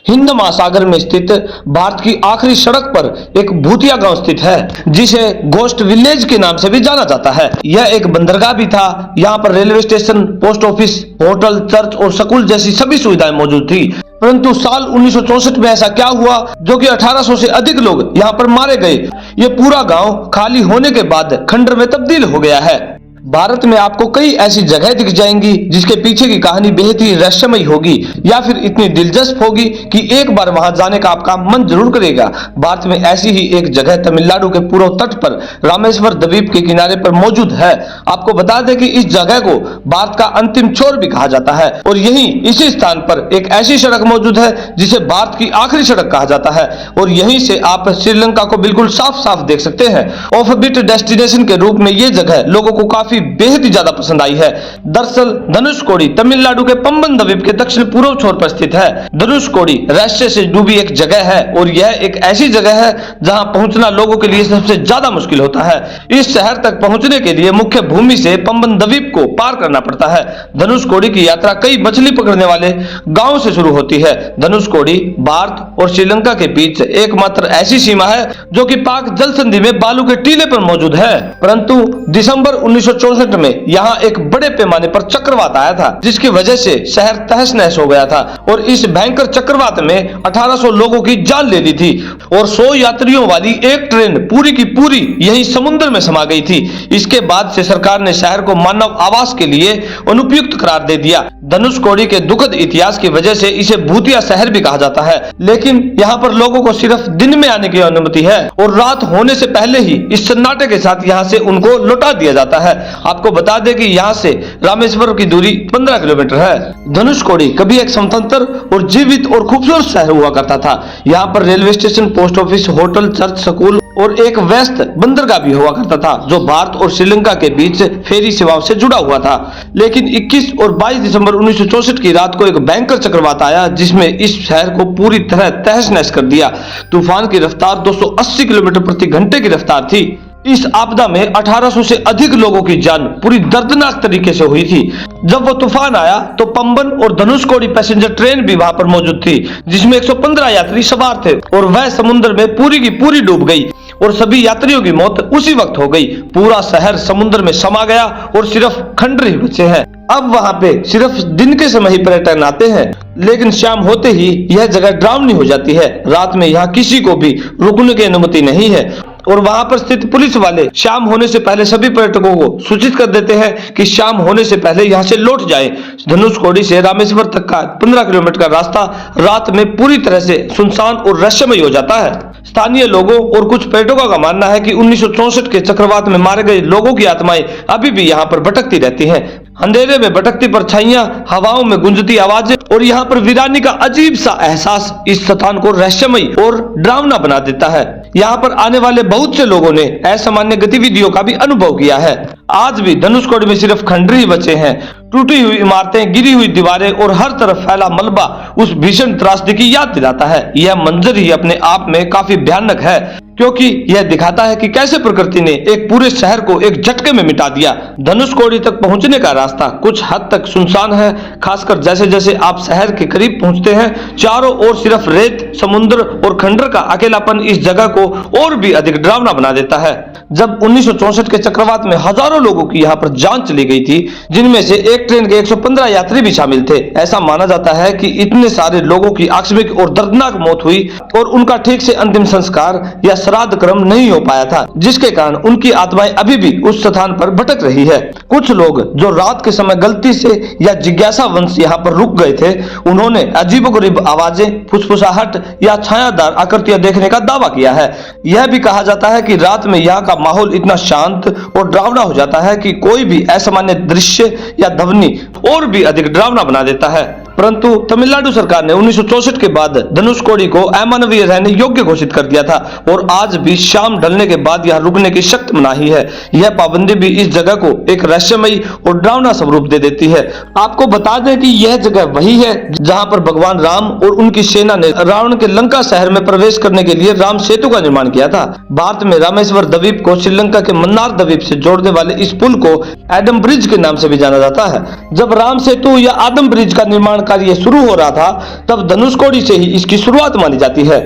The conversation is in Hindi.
हिंद महासागर में स्थित भारत की आखिरी सड़क पर एक भूतिया गांव स्थित है, जिसे गोस्ट विलेज के नाम से भी जाना जाता है। यह एक बंदरगाह भी था। यहाँ पर railway station, post office, hotel, church और स्कूल जैसी सभी सुविधाएं मौजूद थी। परंतु साल 1964 में ऐसा क्या हुआ जो कि 1800 से अधिक लोग यहाँ पर मारे गए। ये पूरा गांव खाली होने के बाद खंडर में तब्दील हो गया है। भारत में आपको कई ऐसी जगह दिख जाएंगी जिसके पीछे की कहानी बेहद ही रहस्यमयी होगी या फिर इतनी दिलचस्प होगी कि एक बार वहां जाने का आपका मन जरूर करेगा। भारत में ऐसी ही एक जगह तमिलनाडु के पूर्व तट पर रामेश्वर द्वीप के किनारे पर मौजूद है। आपको बता दें कि इस जगह को भारत का अंतिम छोर भी कहा जाता है और यहीं इसी स्थान पर एक ऐसी सड़क मौजूद है जिसे भारत की आखिरी सड़क कहा जाता है और यहीं से आप श्रीलंका को बिल्कुल साफ साफ देख सकते हैं। ऑफ बीट डेस्टिनेशन के रूप में ये जगह लोगों को काफी बेहद ही ज्यादा पसंद आई है। दरअसल धनुषकोडी तमिलनाडु के पंबन द्वीप के दक्षिण पूर्व छोर पर स्थित है। धनुषकोडी रहस्य से डूबी एक जगह है और यह एक ऐसी जगह है जहां पहुंचना लोगों के लिए सबसे ज्यादा मुश्किल होता है। इस शहर तक पहुंचने के लिए मुख्य भूमि से पंबन द्वीप को पार करना पड़ता है। धनुषकोडी की यात्रा कई मछली पकड़ने वाले गांवों से शुरू होती है। धनुषकोडी भारत और श्रीलंका के बीच एकमात्र ऐसी सीमा है जो कि पाक जल संधि में बालू के टीले पर मौजूद है। परंतु दिसंबर 1964 में यहाँ एक बड़े पैमाने पर चक्रवात आया था, जिसकी वजह से शहर तहस नहस हो गया था और इस भयंकर चक्रवात में 1800 लोगों की जान ले ली थी और 100 यात्रियों वाली एक ट्रेन पूरी की पूरी यही समुद्र में समा गई थी। इसके बाद से सरकार ने शहर को मानव आवास के लिए अनुपयुक्त करार दे दिया। धनुषकोडी के दुखद इतिहास की वजह से इसे भूतिया शहर भी कहा जाता है, लेकिन यहाँ पर लोगों को सिर्फ दिन में आने की अनुमति है और रात होने से पहले ही इस सन्नाटे के साथ यहाँ से उनको लौटा दिया जाता है। आपको बता दें कि यहाँ से रामेश्वर की दूरी 15 किलोमीटर है। धनुषकोडी कभी एक स्वतंत्र और जीवित और खूबसूरत शहर हुआ करता था। यहाँ पर railway station, post office, hotel, church, school और एक व्यस्त बंदरगाह भी हुआ करता था जो भारत और श्रीलंका के बीच फेरी सेवाओं से जुड़ा हुआ था। लेकिन 21 और 22 दिसंबर 1964 की रात को एक भयंकर चक्रवात आया जिसमें इस शहर को पूरी तरह तहस नहस कर दिया। तूफान की रफ्तार 280 किलोमीटर प्रति घंटे की रफ्तार थी। इस आपदा में 1800 से अधिक लोगों की जान पूरी दर्दनाक तरीके से हुई थी। जब वो तूफान आया तो पंबन और धनुषकोडी पैसेंजर ट्रेन भी वहां पर मौजूद थी जिसमें 115 यात्री सवार थे और वह समुद्र में पूरी की पूरी डूब गई और सभी यात्रियों की मौत उसी वक्त हो गई। पूरा शहर समुद्र में समा गया और सिर्फ खंडर ही बचे हैं। अब वहां पे सिर्फ दिन के समय ही पर्यटन आते हैं, लेकिन शाम होते ही यह जगह डरावनी हो जाती है। रात में यहाँ किसी को भी रुकने की अनुमति नहीं है और वहां पर स्थित पुलिस वाले शाम होने से पहले सभी पर्यटकों को सूचित कर देते हैं कि शाम होने से पहले यहाँ से लौट जाएं। धनुषकोडी से रामेश्वर तक का 15 किलोमीटर का रास्ता रात में पूरी तरह से सुनसान और रहस्यमय हो जाता है। स्थानीय लोगों और कुछ पर्यटकों का मानना है कि 1964 के चक्रवात में मारे गए लोगों की आत्माएं अभी भी यहाँ पर भटकती रहती हैं। अंधेरे में भटकती परछाइयां, हवाओं में गूंजती आवाजें और यहाँ पर वीरानी का अजीब सा एहसास इस स्थान को रहस्यमयी और डरावना बना देता है। यहाँ पर आने वाले बहुत से लोगों ने असामान्य गतिविधियों का भी अनुभव किया है। आज भी धनुषकोडी में सिर्फ खंडर ही बचे हैं। टूटी हुई इमारतें, गिरी हुई दीवारें और हर तरफ फैला मलबा उस भीषण त्रासदी की याद दिलाता है। यह मंजर ही अपने आप में काफी भयानक है क्योंकि यह दिखाता है कि कैसे प्रकृति ने एक पूरे शहर को एक झटके में मिटा दिया। धनुषकोडी तक पहुंचने का रास्ता कुछ हद तक सुनसान है, खासकर जैसे जैसे आप शहर के करीब पहुंचते हैं। चारों ओर सिर्फ रेत, समुद्र और खंडर का अकेलापन इस जगह को और भी अधिक डरावना बना देता है। जब 1964 के चक्रवात में हजारों लोगों की यहाँ पर जान चली गई थी, जिनमें से एक ट्रेन के 115 यात्री भी शामिल थे। ऐसा माना जाता है कि इतने सारे लोगों की आकस्मिक और दर्दनाक मौत हुई और उनका ठीक से अंतिम संस्कार या श्राद्ध क्रम नहीं हो पाया था, जिसके कारण उनकी आत्माएं अभी भी उस स्थान पर भटक रही है। कुछ लोग जो रात के समय गलती से या जिज्ञासावश यहाँ पर रुक गए थे, उन्होंने अजीबोगरीब आवाजें, फुसफुसाहट या छायादार आकृतियां देखने का दावा किया है। यह भी कहा जाता है कि रात में यहाँ का माहौल इतना शांत और डरावना हो जाता है कि कोई भी असामान्य दृश्य या ध्वनि और भी अधिक डरावना बना देता है। परंतु तमिलनाडु सरकार ने 1964 के बाद धनुषकोडी को अमानवीय रहने योग्य घोषित कर दिया था और आज भी शाम ढलने के बाद यहाँ रुकने की सख्त मनाही है। यह पाबंदी भी इस जगह को एक रहस्यमयी और डरावना स्वरूप दे देती है। आपको बता दें कि यह जगह वही है जहाँ पर भगवान राम और उनकी सेना ने रावण के लंका शहर में प्रवेश करने के लिए राम सेतु का निर्माण किया था। भारत में रामेश्वर द्वीप को श्रीलंका के मन्नार द्वीप से जोड़ने वाले इस पुल को एडम ब्रिज के नाम से भी जाना जाता है। जब राम सेतु या आदम ब्रिज का निर्माण कार्य शुरू हो रहा था तब धनुषकोडी से ही इसकी शुरुआत मानी जाती है।